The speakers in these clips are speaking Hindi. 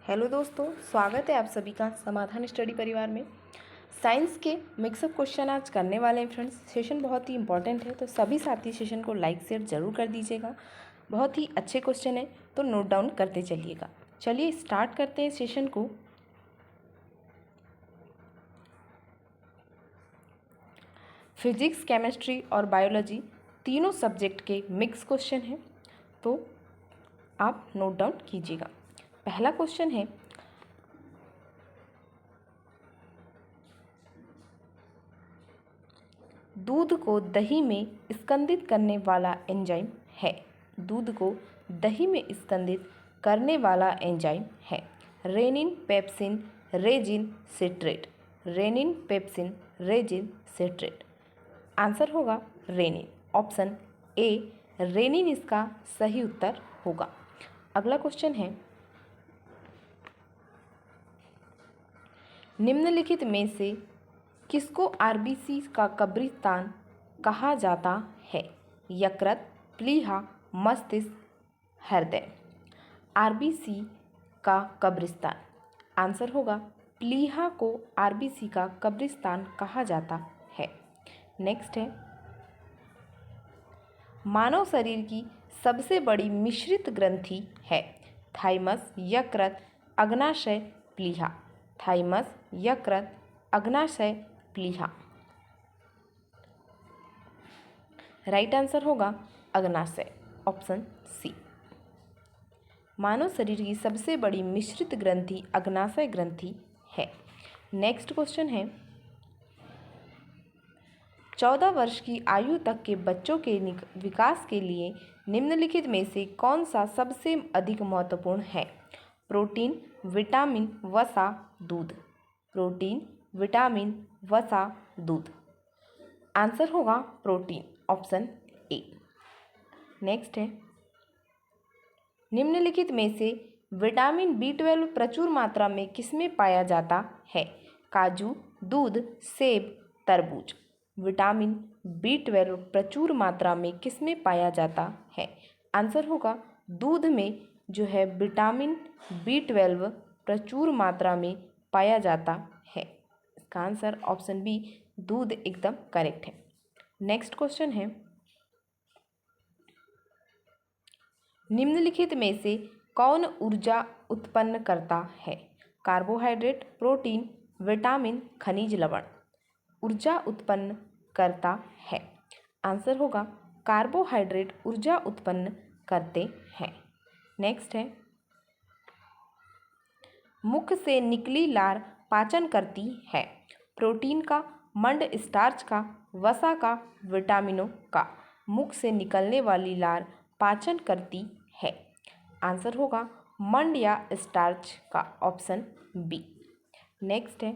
हेलो दोस्तों, स्वागत है आप सभी का समाधान स्टडी परिवार में। साइंस के मिक्सअप क्वेश्चन आज करने वाले हैं फ्रेंड्स। सेशन बहुत ही इंपॉर्टेंट है, तो सभी साथी सेशन को लाइक शेयर जरूर कर दीजिएगा। बहुत ही अच्छे क्वेश्चन है, तो नोट डाउन करते चलिएगा। चलिए स्टार्ट करते हैं सेशन को। फिजिक्स, केमिस्ट्री और बायोलॉजी तीनों सब्जेक्ट के मिक्स क्वेश्चन हैं, तो आप नोट डाउन कीजिएगा। पहला क्वेश्चन है, दूध को दही में स्कंदित करने वाला एंजाइम है। दूध को दही में स्कंदित करने वाला एंजाइम है rennin, pepsin, resin, citrate. Rennin, pepsin, resin, citrate. Answer होगा रेनिन। ऑप्शन ए रेनिन इसका सही उत्तर होगा। अगला क्वेश्चन है, निम्नलिखित में से किसको आरबीसी का कब्रिस्तान कहा जाता है? यकृत, प्लीहा, मस्तिष्क, हृदय। आरबीसी का कब्रिस्तान आंसर होगा प्लीहा को आरबीसी का कब्रिस्तान कहा जाता है। नेक्स्ट है, मानव शरीर की सबसे बड़ी मिश्रित ग्रंथि है। थाइमस, यकृत, अग्नाशय, प्लीहा। थाइमस, यकृत, अग्नाशय, प्लीहा। राइट आंसर होगा अग्नाशय। Option C. मानव शरीर की सबसे बड़ी मिश्रित ग्रंथि अग्नाशय ग्रंथि है। नेक्स्ट क्वेश्चन है, 14 वर्ष की आयु तक के बच्चों के विकास के लिए निम्नलिखित में से कौन सा सबसे अधिक महत्वपूर्ण है? प्रोटीन, विटामिन, वसा, दूध। प्रोटीन, विटामिन, वसा, दूध। आंसर होगा प्रोटीन। Option A. नेक्स्ट है, निम्नलिखित में से विटामिन B12 प्रचुर मात्रा में किसमें पाया जाता है? काजू, दूध, सेब, तरबूज। विटामिन B12 प्रचुर मात्रा में किसमें पाया जाता है? आंसर होगा दूध में जो है विटामिन B12 प्रचुर मात्रा में पाया जाता है। इसका आंसर ऑप्शन बी, दूध, एकदम करेक्ट है। नेक्स्ट क्वेश्चन है, निम्नलिखित में से कौन ऊर्जा उत्पन्न करता है? कार्बोहाइड्रेट, प्रोटीन, विटामिन, खनिज, लवण। ऊर्जा उत्पन्न करता है। आंसर होगा कार्बोहाइड्रेट ऊर्जा उत्पन्न करते हैं। नेक्स्ट है, मुख से निकली लार पाचन करती है। प्रोटीन का, मंड स्टार्च का, वसा का, विटामिनों का। मुख से निकलने वाली लार पाचन करती है। आंसर होगा मंड या स्टार्च का। Option B. नेक्स्ट है,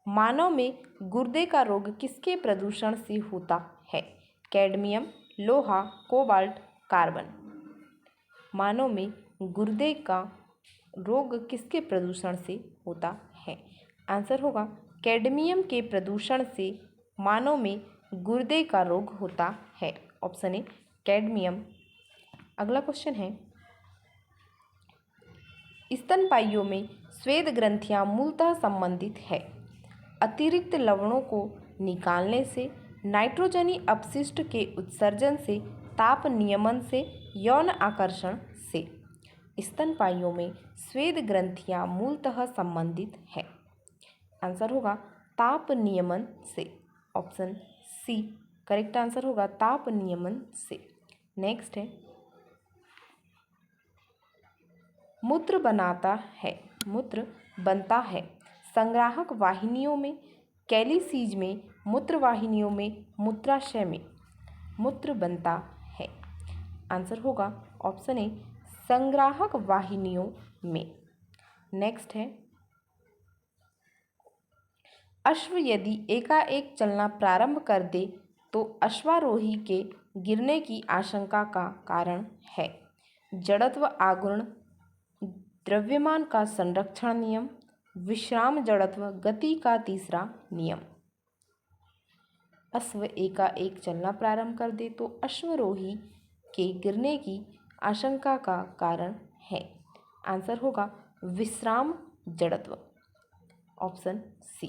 मानव में गुर्दे का रोग किसके प्रदूषण से होता है? कैडमियम, लोहा, कोबाल्ट, कार्बन। मानव में गुर्दे का रोग किसके प्रदूषण से होता है? आंसर होगा कैडमियम के प्रदूषण से मानव में गुर्दे का रोग होता है। Option A cadmium. अगला क्वेश्चन है, स्तनपाइयों में स्वेद ग्रंथियां मूलतः संबंधित है। अतिरिक्त लवणों को निकालने से, नाइट्रोजनी अपशिष्ट के उत्सर्जन से, ताप नियमन से, यौन आकर्षण से। स्तनपाइयों में स्वेद ग्रंथियां मूलतः संबंधित है। आंसर होगा ताप नियमन से। ऑप्शन सी करेक्ट आंसर होगा ताप नियमन से। नेक्स्ट है, मूत्र बनाता है, मूत्र बनता है संग्राहक वाहिनियों में, कैलिसीज में, मूत्र वाहिनियों में, मूत्राशय में। मूत्र बनता है। आंसर होगा ऑप्शन ए संग्राहक वाहिनियों में। नेक्स्ट है, अश्व यदि एकाएक चलना प्रारंभ कर दे तो अश्वारोही के गिरने की आशंका का कारण है। जड़त्व आघूर्ण, द्रव्यमान का संरक्षण नियम, विश्राम जड़त्व गति का तीसरा नियम। अश्व एकाएक चलना प्रारंभ कर दे तो अश्वरोही के गिरने की आशंका का कारण है? आंसर होगा विश्राम जड़त्व, ऑप्शन सी।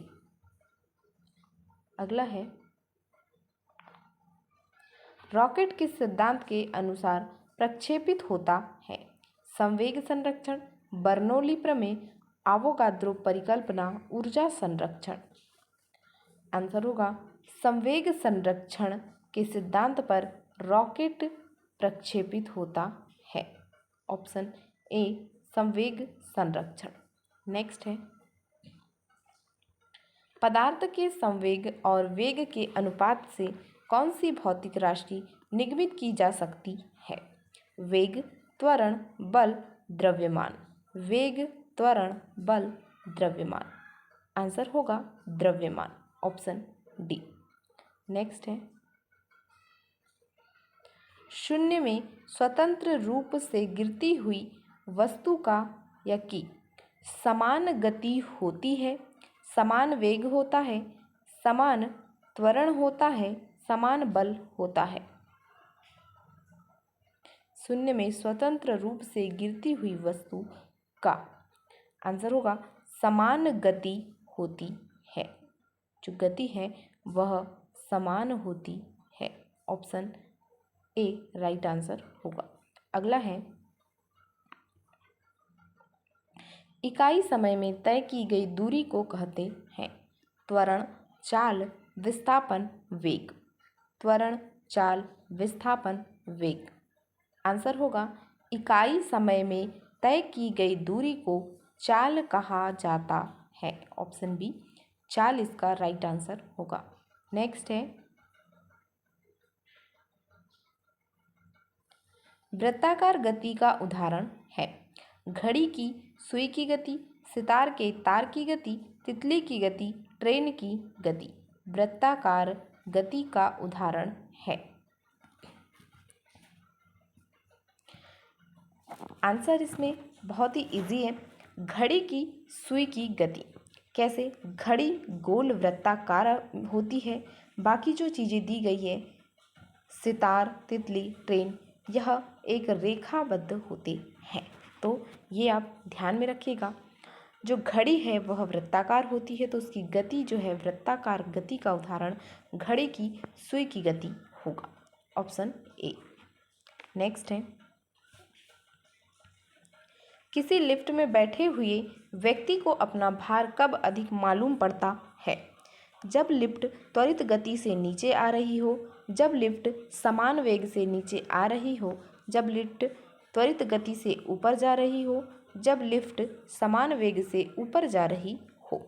अगला है, रॉकेट किस सिद्धांत के अनुसार प्रक्षेपित होता है? संवेग संरक्षण, बर्नौली प्रमेय, आवोगाद्रो परिकल्पना, ऊर्जा संरक्षण। आंसर होगा संवेग संरक्षण के सिद्धांत पर रॉकेट प्रक्षेपित होता है, ऑप्शन ए संवेग संरक्षण। नेक्स्ट है, पदार्थ के संवेग और वेग के अनुपात से कौन सी भौतिक राशि निगमित की जा सकती है? वेग, त्वरण, बल, द्रव्यमान। वेग, त्वरण, बल, द्रव्यमान। आंसर होगा द्रव्यमान, ऑप्शन डी। नेक्स्ट है, शून्य में स्वतंत्र रूप से गिरती हुई वस्तु का या की समान गति होती है, समान वेग होता है, समान त्वरण होता है, समान बल होता है। शून्य में स्वतंत्र रूप से गिरती हुई वस्तु का आंसर होगा समान गति होती है, जो गति है वह समान होती है, ऑप्शन ए राइट आंसर होगा। अगला है, इकाई समय में तय की गई दूरी को कहते हैं? त्वरण, चाल, विस्थापन, वेग। त्वरण, चाल, विस्थापन, वेग। आंसर होगा इकाई समय में तय की गई दूरी को चाल कहा जाता है, ऑप्शन बी चाल इसका राइट आंसर होगा। नेक्स्ट है, वृत्ताकार गति का उदाहरण है? घड़ी की सुई की गति, सितार के तार की गति, तितली की गति, ट्रेन की गति। वृत्ताकार गति का उदाहरण है। आंसर इसमें बहुत ही इजी है, घड़ी की सुई की गति। कैसे? घड़ी गोल वृत्ताकार होती है, बाकी जो चीज़ें दी गई है सितार, तितली, ट्रेन, यह एक रेखाबद्ध होते हैं। तो ये आप ध्यान में रखिएगा, जो घड़ी है वह वृत्ताकार होती है, तो उसकी गति जो है वृत्ताकार गति का उदाहरण घड़ी की सुई की गति होगा, ऑप्शन ए। नेक्स्ट है, किसी लिफ्ट में बैठे हुए व्यक्ति को अपना भार कब अधिक मालूम पड़ता है? जब लिफ्ट त्वरित गति से नीचे आ रही हो, जब लिफ्ट समान वेग से नीचे आ रही हो, जब लिफ्ट त्वरित गति से ऊपर जा रही हो, जब लिफ्ट समान वेग से ऊपर जा रही हो।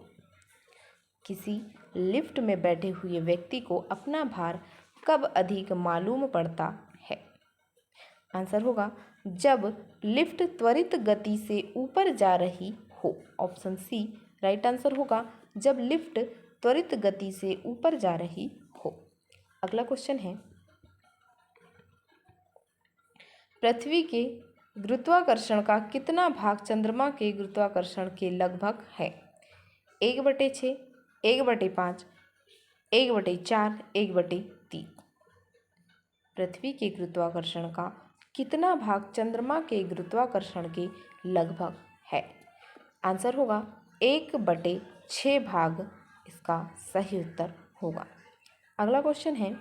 किसी लिफ्ट में बैठे हुए व्यक्ति को अपना भार कब अधिक मालूम पड़ता है? आंसर होगा जब लिफ्ट त्वरित गति से ऊपर जा रही हो, ऑप्शन सी राइट आंसर होगा जब लिफ्ट त्वरित गति से ऊपर जा रही हो। अगला क्वेश्चन है, पृथ्वी के गुरुत्वाकर्षण का कितना भाग चंद्रमा के गुरुत्वाकर्षण के लगभग है? 1/6, 1/5, 1/4, 1/3। पृथ्वी के गुरुत्वाकर्षण का कितना भाग चंद्रमा के गुरुत्वाकर्षण के लगभग है? आंसर होगा 1/6 भाग इसका सही उत्तर होगा। अगला क्वेश्चन है,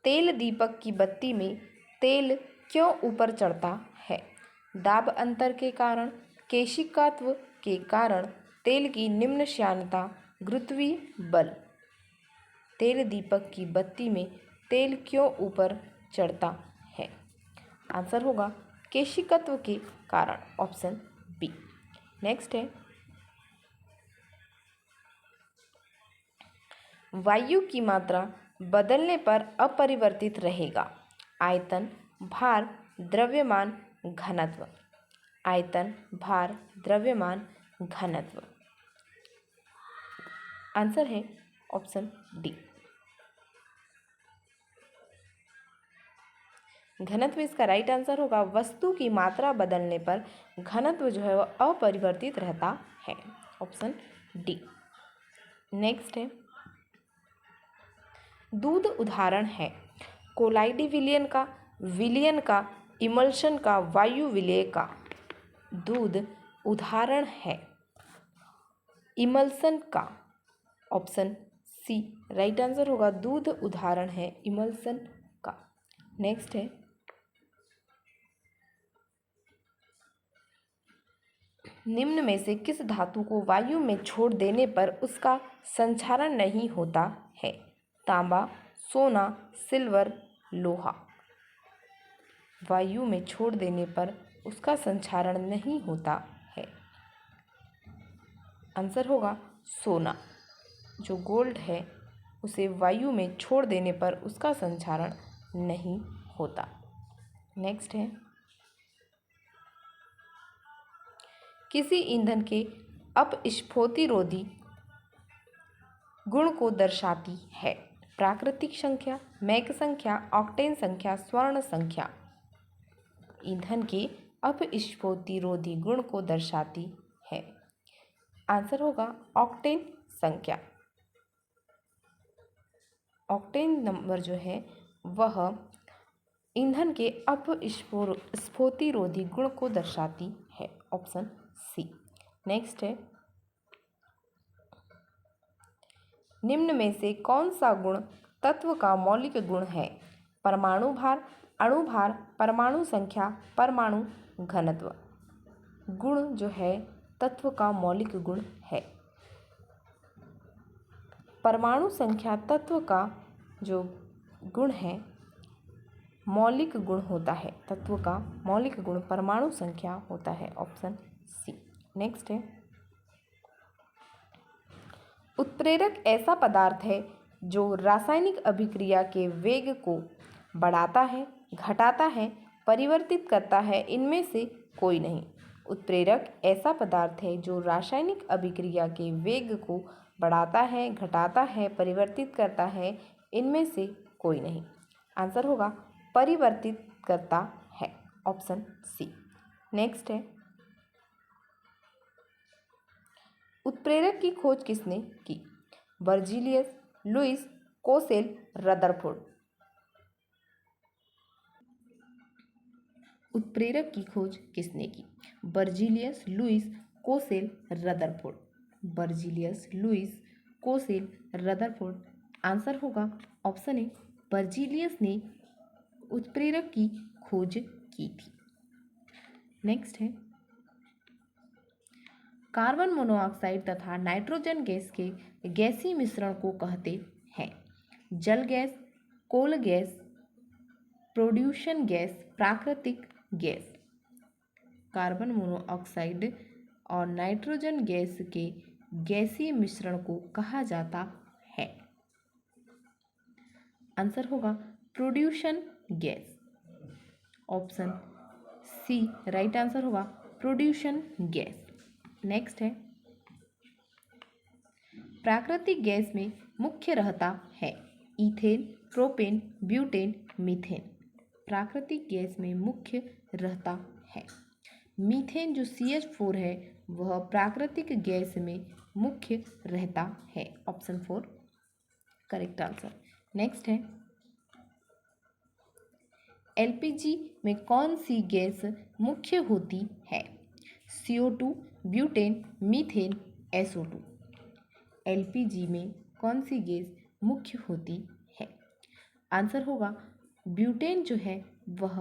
तेल दीपक की बत्ती में तेल क्यों ऊपर चढ़ता है? दाब अंतर के कारण, केशिकात्व के कारण, तेल की निम्न श्यानता, गुरुत्वीय बल। तेल दीपक की बत्ती में तेल क्यों ऊपर चढ़ता है? आंसर होगा केशिकत्व के कारण, ऑप्शन बी। नेक्स्ट है, वायु की मात्रा बदलने पर अपरिवर्तित रहेगा? आयतन, भार, द्रव्यमान, घनत्व। आयतन, भार, द्रव्यमान, घनत्व। आंसर है ऑप्शन डी। घनत्व इसका राइट आंसर होगा। वस्तु की मात्रा बदलने पर घनत्व जो है वह अपरिवर्तित रहता है, ऑप्शन डी। नेक्स्ट है, दूध उदाहरण है कोलाइडी विलयन का, विलयन का, इमल्शन का वायु विलय का दूध उदाहरण है। इमल्सन का ऑप्शन सी राइट आंसर होगा, दूध उदाहरण है इमल्सन का। नेक्स्ट है निम्न में से किस धातु को वायु में छोड़ देने पर उसका संक्षारण नहीं होता है? तांबा, सोना, सिल्वर, लोहा। वायु में छोड़ देने पर उसका संक्षारण नहीं होता है। आंसर होगा सोना। जो गोल्ड है उसे वायु में छोड़ देने पर उसका संक्षारण नहीं होता। नेक्स्ट है किसी ईंधन के अपस्फोटिरोधी गुण को दर्शाती है? प्राकृतिक संख्या, मैक संख्या, ऑक्टेन संख्या, स्वर्ण संख्या। ईंधन के अपस्फोटिरोधी गुण को दर्शाती है। आंसर होगा ऑक्टेन संख्या। ऑक्टेन नंबर जो है वह ईंधन के अपस्फोटिरोधी गुण को दर्शाती है। Option C. नेक्स्ट है निम्न में से कौन सा गुण तत्व का मौलिक गुण है? परमाणु भार, अणु भार, परमाणु संख्या, परमाणु घनत्व। गुण जो है तत्व का मौलिक गुण है। परमाणु संख्या तत्व का जो गुण है मौलिक गुण होता है। तत्व का मौलिक गुण परमाणु संख्या होता है। Option C. नेक्स्ट है उत्प्रेरक ऐसा पदार्थ है जो रासायनिक अभिक्रिया के वेग को बढ़ाता है, घटाता है, परिवर्तित करता है, इनमें से कोई नहीं। उत्प्रेरक ऐसा पदार्थ है जो रासायनिक अभिक्रिया के वेग को बढ़ाता है, घटाता है, परिवर्तित करता है, इनमें से कोई नहीं। आंसर होगा परिवर्तित करता है। Option C. नेक्स्ट है उत्प्रेरक की खोज किसने की? Berzelius, Lewis, Kossel, Rutherford. उत्प्रेरक की खोज किसने की? Berzelius, Lewis, Kossel, Rutherford. Berzelius, Lewis, Kossel, Rutherford. Answer होगा ऑप्शन ए बर्जीलियस ने उत्प्रेरक की खोज की थी। नेक्स्ट है कार्बन मोनोऑक्साइड तथा नाइट्रोजन गैस के गैसीय मिश्रण को कहते हैं? जल gas, coal gas, producer gas, प्राकृतिक गैस। कार्बन मोनोऑक्साइड और नाइट्रोजन गैस के गैसीय मिश्रण को कहा जाता है। आंसर होगा producer gas. Option C right answer होगा प्रोड्यूसन गैस। नेक्स्ट है प्राकृतिक गैस में मुख्य रहता है? Ethane, propane, butane, methane. प्राकृतिक गैस में मुख्य रहता है मीथेन। जो CH4 है वह प्राकृतिक गैस में मुख्य रहता है। Option 4 correct answer. नेक्स्ट है LPG में कौन सी गैस मुख्य होती है? CO2, butane, methane, SO2। LPG में कौन सी गैस मुख्य होती है? आंसर होगा ब्यूटेन जो है वह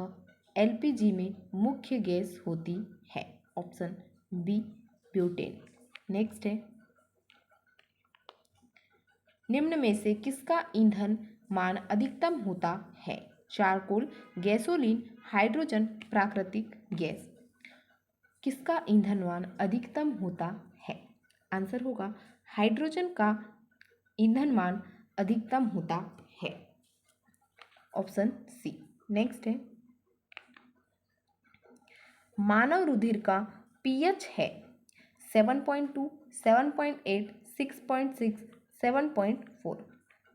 LPG में मुख्य गैस होती है। Option B butane. नेक्स्ट है निम्न में से किसका ईंधन मान अधिकतम होता है? चारकोल, गैसोलीन, हाइड्रोजन, प्राकृतिक गैस। किसका ईंधन मान अधिकतम होता है? आंसर होगा हाइड्रोजन का ईंधन मान अधिकतम होता है। Option C. नेक्स्ट है मानव रुधिर का pH है 7.2, 7.8, 6.6, 7.4।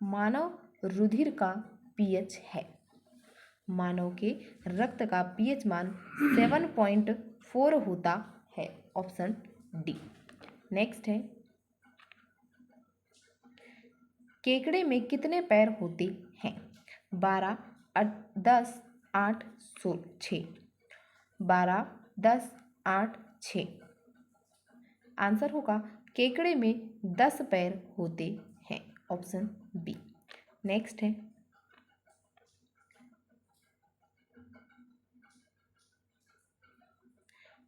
मानव रुधिर का pH है। मानव के रक्त का pH मान 7.4 होता है। Option D. नेक्स्ट है केकड़े में कितने पैर होते हैं? 12, 10, 8 6, 12 10 8 6। आंसर होगा केकड़े में 10 पैर होते हैं, ऑप्शन बी। नेक्स्ट है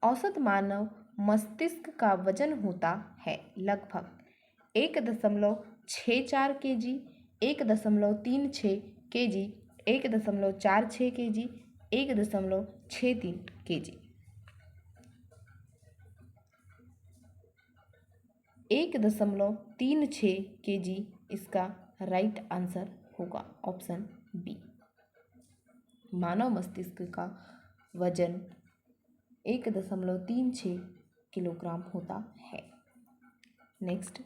औसत मानव मस्तिष्क का वजन होता है लगभग 1.64 kg, 1.36 kg, 1.46 kg, 1.63 kg। 1.36 kg इसका राइट आंसर होगा, ऑप्शन बी। मानव मस्तिष्क का वजन 1.36 किलोग्राम होता है। नेक्स्ट,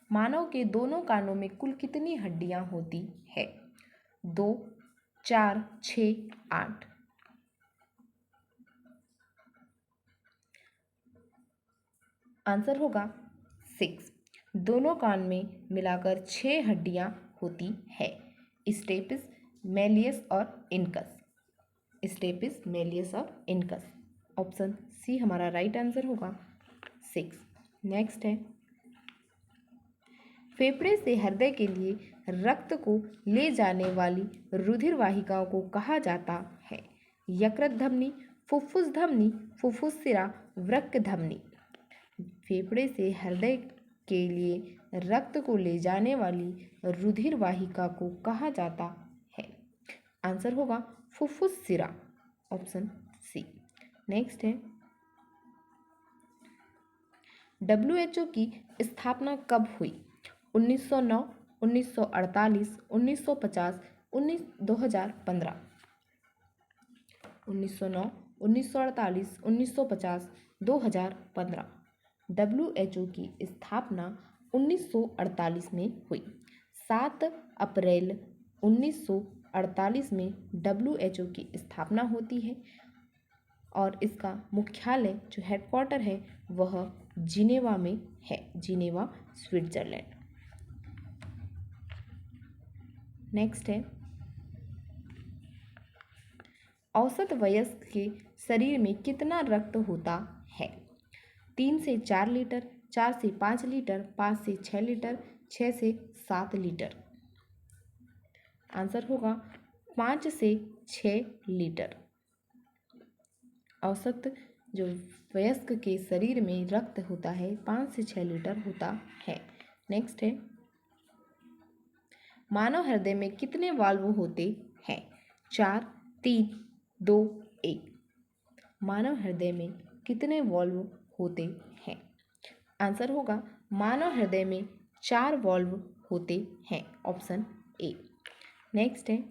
मानव के दोनों कानों में कुल कितनी हड्डियां होती है? 2, 4, 6, 8। आंसर होगा 6। दोनों कान में मिलाकर 6 हड्डियां होती है, स्टेपिस, मेलियस और इनकस। स्टेपिस, मेलियस और इनकस। ऑप्शन सी हमारा राइट आंसर होगा 6। नेक्स्ट है फेफड़े से हृदय के लिए रक्त को ले जाने वाली रुधिर वाहिकाओं को कहा जाता है? यकृत धमनी, फुफ्फुस धमनी, फुफ्फुस सिरा, वृक्क धमनी। फेफड़े से हृदय के लिए रक्त को ले जाने वाली रुधिर वाहिका को कहा जाता है? आंसर होगा फुफ्फुस सिरा, ऑप्शन सी। नेक्स्ट है WHO की स्थापना कब हुई? 1909, 1948, 1950, 2015। 1909, 1948, 1950, 2015। WHO की स्थापना 1948 में हुई। 7 अप्रैल 1948 में WHO की स्थापना होती है और इसका मुख्यालय जो हेडक्वार्टर है वह जिनेवा में है, जिनेवा स्विट्जरलैंड। नेक्स्ट है औसत वयस्क के शरीर में कितना रक्त होता है? 3 से 4 लीटर, 4 से 5 लीटर, 5 से 6 लीटर, 6 से 7 लीटर। आंसर होगा 5 से 6 लीटर। औसत जो वयस्क के शरीर में रक्त होता है 5 से 6 लीटर होता है। नेक्स्ट है मानव हृदय में कितने वाल्व होते हैं? 4, 3, 2, 1। मानव हृदय में कितने वाल्व होते हैं? आंसर होगा मानव हृदय में 4 वाल्व होते हैं, ऑप्शन ए। नेक्स्ट है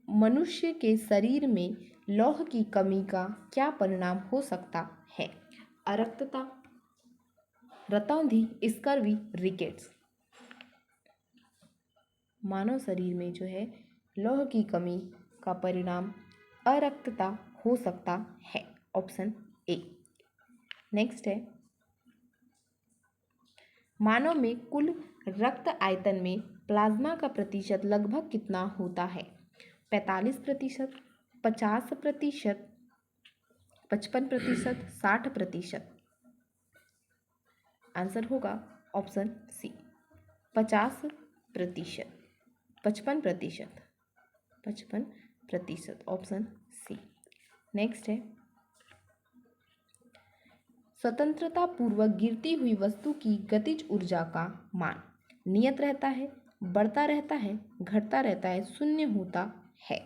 मनुष्य के शरीर में लौह की कमी का क्या परिणाम हो सकता है? अरक्तता, रतौंधी, स्कर्वी, रिकेट्स। मानव शरीर में जो है लौह की कमी का परिणाम अरक्तता हो सकता है, ऑप्शन ए। नेक्स्ट है मानव में कुल रक्त आयतन में प्लाज्मा का प्रतिशत लगभग कितना होता है? 45%, 50%, 55%, 60%। आंसर होगा option C 50%, 55%, 55%, option C. Next है स्वतंत्रता पूर्वक गिरती हुई वस्तु की गतिज ऊर्जा का मान नियत रहता है, बढ़ता रहता है, घटता रहता है, शून्य होता है?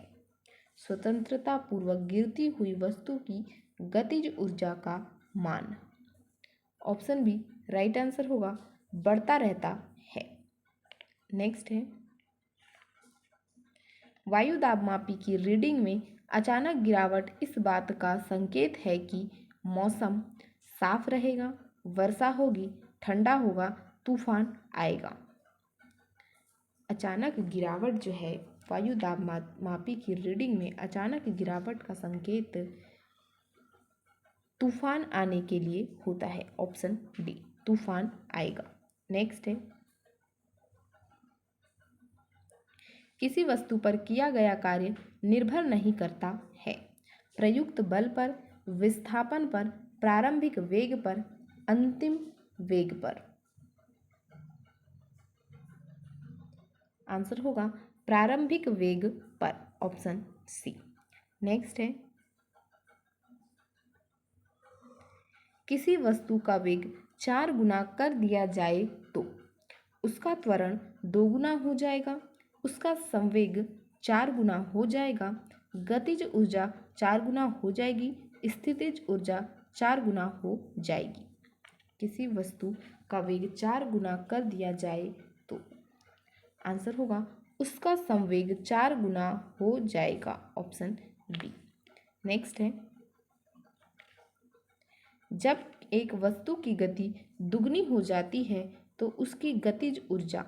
स्वतंत्रता पूर्वक गिरती हुई वस्तु की गतिज ऊर्जा का मान, ऑप्शन बी राइट आंसर होगा, बढ़ता रहता है। नेक्स्ट है वायु दाबमापी की रीडिंग में अचानक गिरावट इस बात का संकेत है कि मौसम साफ रहेगा, वर्षा होगी, ठंडा होगा, तूफान आएगा। अचानक गिरावट जो है वायु दाबमापी की रीडिंग में अचानक गिरावट का संकेत तूफान आने के लिए होता है, ऑप्शन डी तूफान आएगा। नेक्स्ट है किसी वस्तु पर किया गया कार्य निर्भर नहीं करता है। प्रयुक्त बल पर, विस्थापन पर, प्रारंभिक वेग पर, अंतिम वेग पर। आंसर होगा प्रारंभिक वेग पर, ऑप्शन सी। नेक्स्ट है, किसी वस्तु का वेग 4 गुना कर दिया जाए तो उसका त्वरण 2 गुना हो जाएगा, उसका संवेग 4 गुना हो जाएगा, गतिज ऊर्जा 4 गुना हो जाएगी, स्थितिज ऊर्जा 4 गुना हो जाएगी। किसी वस्तु का वेग 4 गुना कर दिया जाए तो आंसर होगा उसका संवेग 4 गुना हो जाएगा, ऑप्शन बी। नेक्स्ट है, जब एक वस्तु की गति दुगनी हो जाती है तो उसकी गतिज ऊर्जा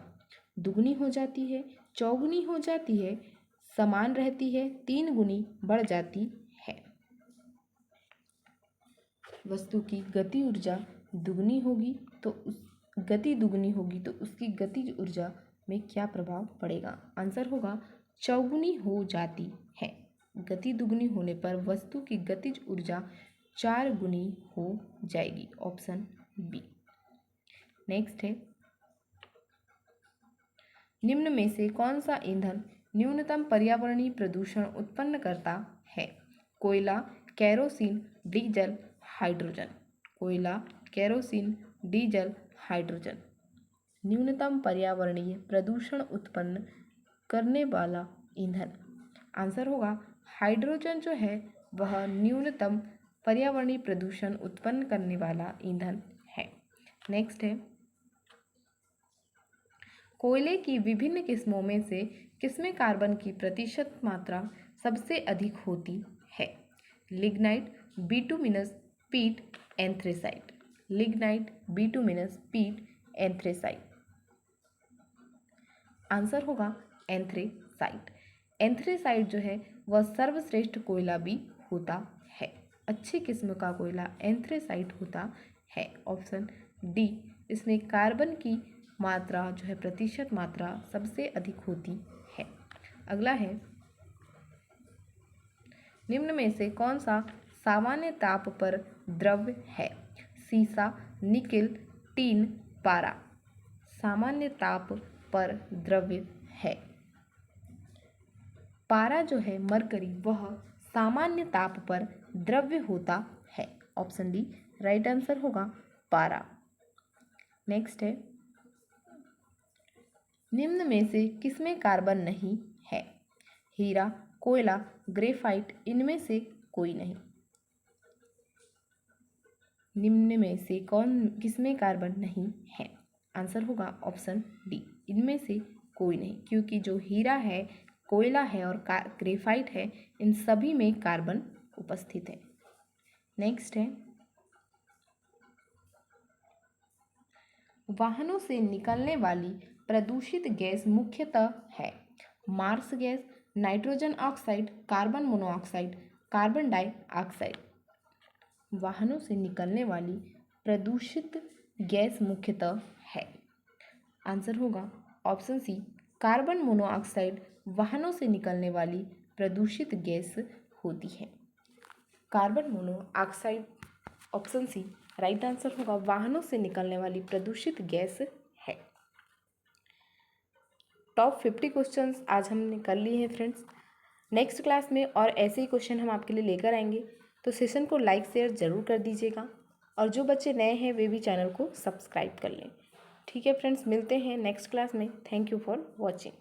दुगनी हो जाती है, चौगुनी हो जाती है, समान रहती है, 3 गुनी बढ़ जाती है। वस्तु की गति ऊर्जा दुगनी होगी तो गति दुगनी होगी तो उसकी गतिज ऊर्जा में क्या प्रभाव पड़ेगा? आंसर होगा चौगुनी हो जाती है। गति दुगनी होने पर वस्तु की गतिज ऊर्जा 4 गुनी हो जाएगी, ऑप्शन बी। नेक्स्ट है, निम्न में से कौन सा ईंधन न्यूनतम पर्यावरणीय प्रदूषण उत्पन्न करता है? कोयला, केरोसिन, डीजल, हाइड्रोजन। कोयला, केरोसिन, डीजल, हाइड्रोजन। न्यूनतम पर्यावरणीय प्रदूषण उत्पन्न करने वाला ईंधन। आंसर होगा हाइड्रोजन जो है वह न्यूनतम पर्यावरणीय प्रदूषण उत्पन्न करने वाला ईंधन है। नेक्स्ट है, कोयले की विभिन्न किस्मों में से किसमें कार्बन की प्रतिशत मात्रा सबसे अधिक होती है? लिग्नाइट, बिटुमिनस, पीट, एंथ्रेसाइट। लिग्नाइट, बिटुमिनस, पीट, एंथ्रेसाइट। आंसर होगा एंथ्रेसाइट। एंथ्रेसाइट जो है वह सर्वश्रेष्ठ कोयला भी होता है। अच्छी किस्म का कोयला एंथ्रेसाइट होता है, ऑप्शन डी। इसमें कार्बन की मात्रा जो है प्रतिशत मात्रा सबसे अधिक होती है। अगला है, निम्न में से कौन सा सामान्य ताप पर द्रव्य है? सीसा, निकेल, टीन, पारा। सामान्य ताप पर द्रव्य है पारा जो है मरकरी, वह सामान्य ताप पर द्रव्य होता है, ऑप्शन डी राइट आंसर होगा पारा। नेक्स्ट है, निम्न में से किसमें कार्बन नहीं है? हीरा, कोयला, ग्रेफाइट, इनमें से कोई नहीं। निम्न में से किसमें कार्बन नहीं है? आंसर होगा ऑप्शन डी, इनमें से कोई नहीं, क्योंकि जो हीरा है, कोयला है और ग्रेफाइट है, इन सभी में कार्बन उपस्थित है। नेक्स्ट है, वाहनों से निकलने वाली प्रदूषित गैस मुख्यतः है marsh gas, nitrogen oxide, carbon monoxide, carbon dioxide. वाहनों से निकलने वाली प्रदूषित गैस मुख्यतः है, आंसर होगा ऑप्शन सी कार्बन मोनोऑक्साइड वाहनों से निकलने वाली प्रदूषित गैस होती है। Carbon monoxide, option C right answer होगा, वाहनों से निकलने वाली प्रदूषित गैस है। टॉप 50 क्वेश्चंस आज हमने कर लिए हैं फ्रेंड्स। नेक्स्ट क्लास में और ऐसे ही क्वेश्चन हम आपके लिए लेकर आएंगे, तो सेशन को लाइक शेयर ज़रूर कर दीजिएगा और जो बच्चे नए हैं वे भी चैनल को सब्सक्राइब कर लें। ठीक है फ्रेंड्स, मिलते हैं नेक्स्ट क्लास में। Thank you for watching.